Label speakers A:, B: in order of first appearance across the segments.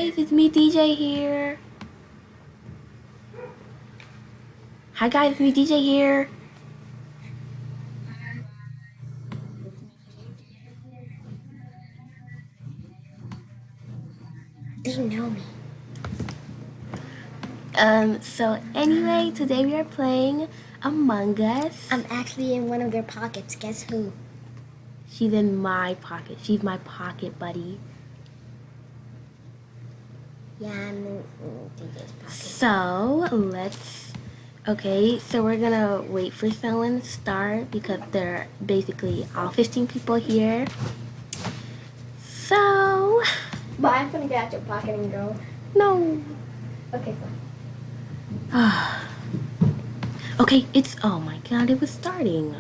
A: guys, it's me DJ here. Hi guys, it's me DJ here.
B: Do you know me?
A: So anyway, today we are playing Among Us.
B: I'm actually in one of their pockets. Guess who?
A: She's in my pocket. She's my pocket buddy.
B: Yeah, I'm in DJ's pocket.
A: So we're gonna wait for someone to start because there are basically all 15 people here. So,
B: But I'm gonna get out your pocket and go.
A: no.
B: Okay, fine.
A: Okay, oh my god, it was starting.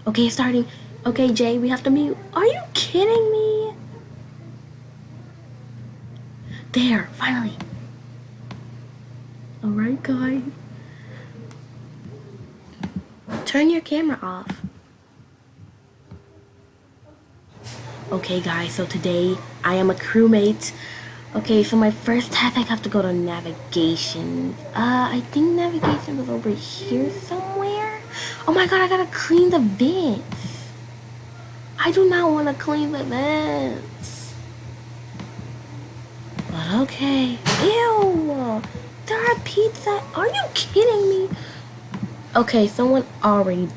A: Okay, it's starting. Okay, Jay, we have to mute. Are you kidding me? There, finally. Alright, guys. Turn your camera off. Okay, guys, so today I am a crewmate. Okay, so my first task, I have to go to navigation. I think navigation was over here somewhere. Oh my god, I gotta clean the vents. I do not want to clean the vents. But okay. Ew! There are pizza. Are you kidding me? Okay, someone already...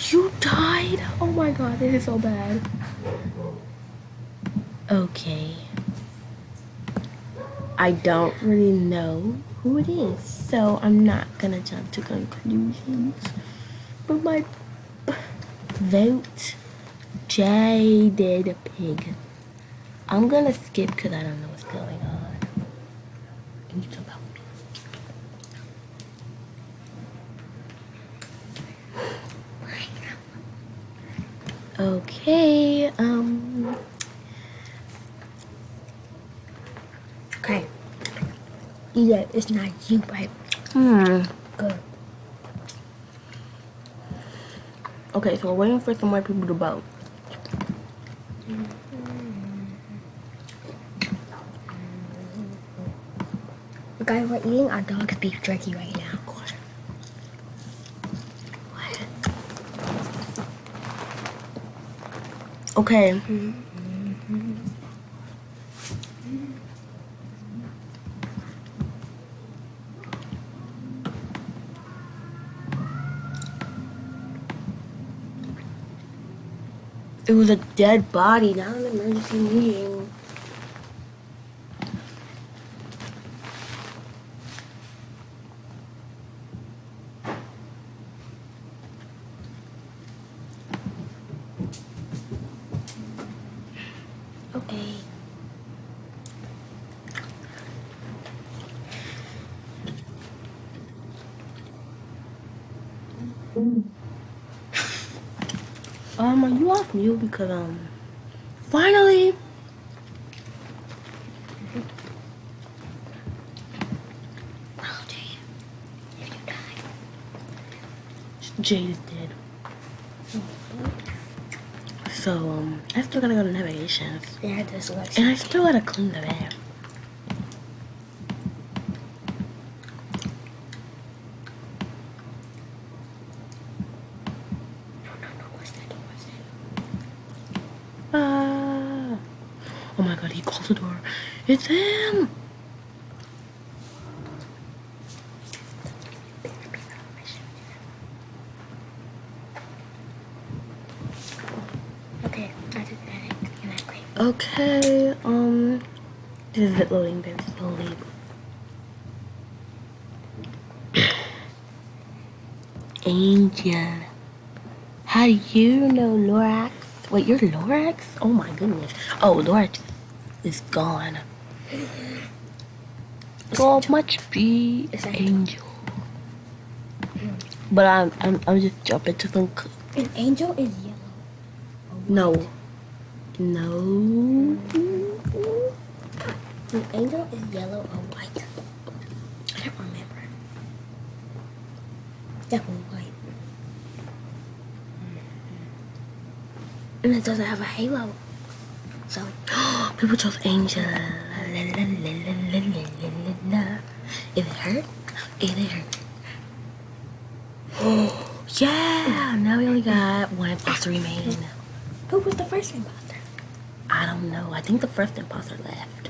A: You died? Oh my god, this is so bad. Okay. I don't really know who it is, so I'm not gonna jump to conclusions. But my vote, Jaded Pig. I'm gonna skip because I don't know what's going on. Can you jump out? Okay,
B: Okay. DJ, it's not you, right? Good.
A: Okay, so we're waiting for some more people to vote.
B: Guys, we're eating our dog's beef jerky right now.
A: Okay. It was a dead body, not an emergency meeting.
B: Okay.
A: Are you off mute? Because, finally!
B: Oh, Jay. If you die.
A: Jade is dead. So, I still gotta go to navigation.
B: Yeah, this looks.
A: And I still gotta clean the bed.
B: No, what's that?
A: Oh my god, he closed the door. It's him!
B: Okay, I did that. Can I play?
A: Okay, this is it loading very slowly. Angel. How do you know Lorax? Wait, you're Lorax? Oh my goodness. Oh, Lorax is gone. So much be Angel. But I'm just jumping to some.
B: An angel is yellow.
A: No. No.
B: An angel is yellow or white. I don't remember. Definitely white. And it doesn't have a halo. So
A: People chose Angel. If it hurt, if it hurt. Oh, yeah! Now we only got one imposter remain.
B: Who was the first imposter?
A: I don't know. I think the first imposter left.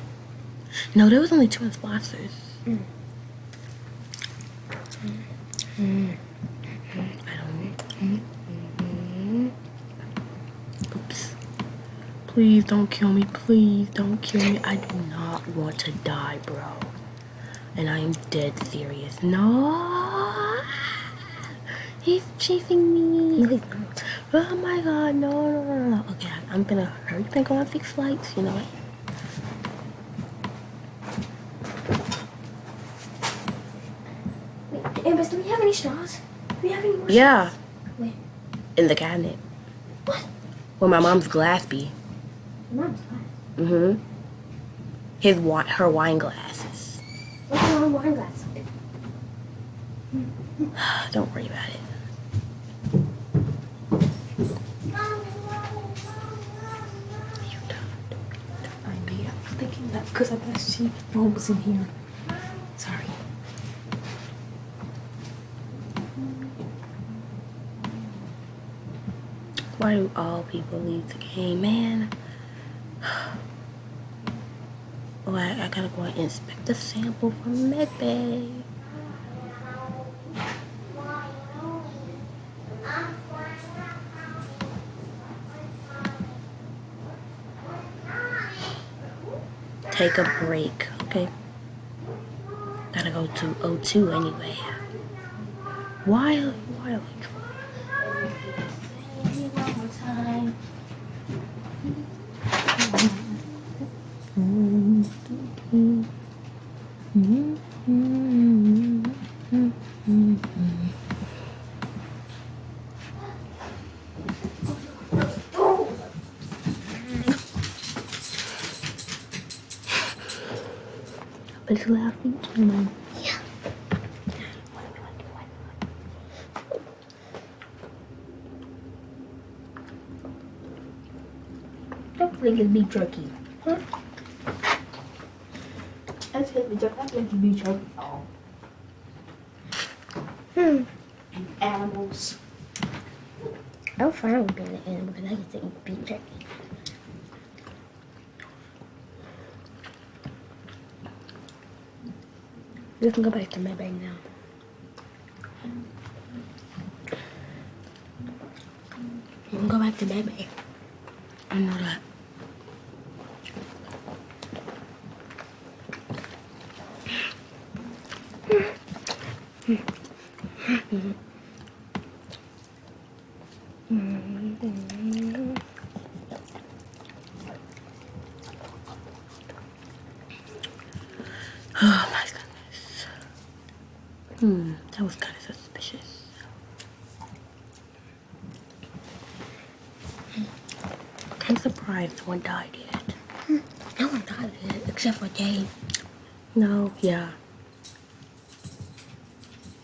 A: No, there was only 2 imposters. I don't. Oops. Please don't kill me. Please don't kill me. I do not want to die, bro. And I am dead serious. No! He's chasing me.
B: No, he's not.
A: Oh my god, no. Okay, I'm gonna hurry up and go on 6 flights, you know what?
B: Wait, Amber, do we have any straws? Do we have any more
A: Yeah,
B: straws? Where?
A: in the cabinet.
B: What?
A: Where my mom's glass be.
B: Mom's glass.
A: Her wine glasses.
B: What's your own wine glass?
A: Don't worry about it. You don't.
C: I was thinking that because I thought she phone was in here. Sorry.
A: Why do all people leave the game, man? Oh, I gotta go and inspect the sample from medbay. Take a break, okay? Gotta go to O2 anyway. Why like? One more time. But it's laughing too much.
B: Yeah.
C: Don't think it's beef jerky.
B: Huh?
C: That's his beef jerky. That's like beef jerky.
B: Hmm.
C: Animals.
B: I'm fine with being an animal because I get to eat beef jerky. We can go back to my bag now. We can go back to my bag.
A: I know that. Oh my goodness. That was kind of suspicious. I'm surprised no one died yet.
B: No one died yet, except for Jane.
A: No, yeah.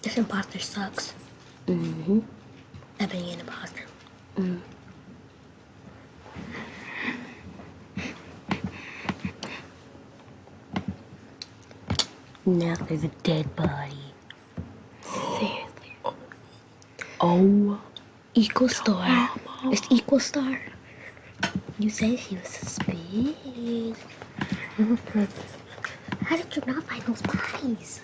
B: This imposter sucks.
A: Mm-hmm.
B: At being an imposter.
A: Now there's a dead body.
B: Seriously.
A: Oh.
B: Equal star.
A: Mama.
B: It's equal star. You said she was suspicious. How did you not find those bodies?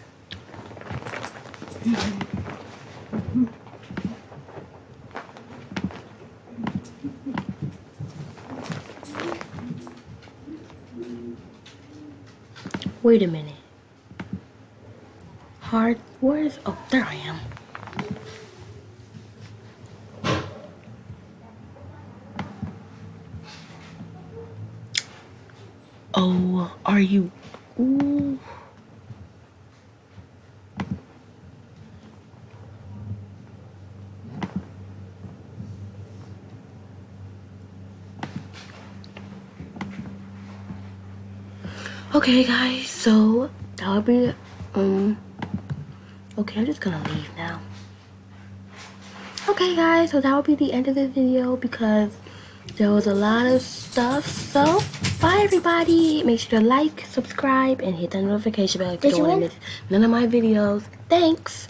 A: Wait a minute. Where's... Oh, there I am. Oh, are you... Ooh. Okay, guys, so that'll be... Okay, I'm just gonna leave now. Okay, guys, so that will be the end of the video because there was a lot of stuff. So, bye everybody. Make sure to like, subscribe, and hit that notification bell if you don't want to miss none of my videos. Thanks.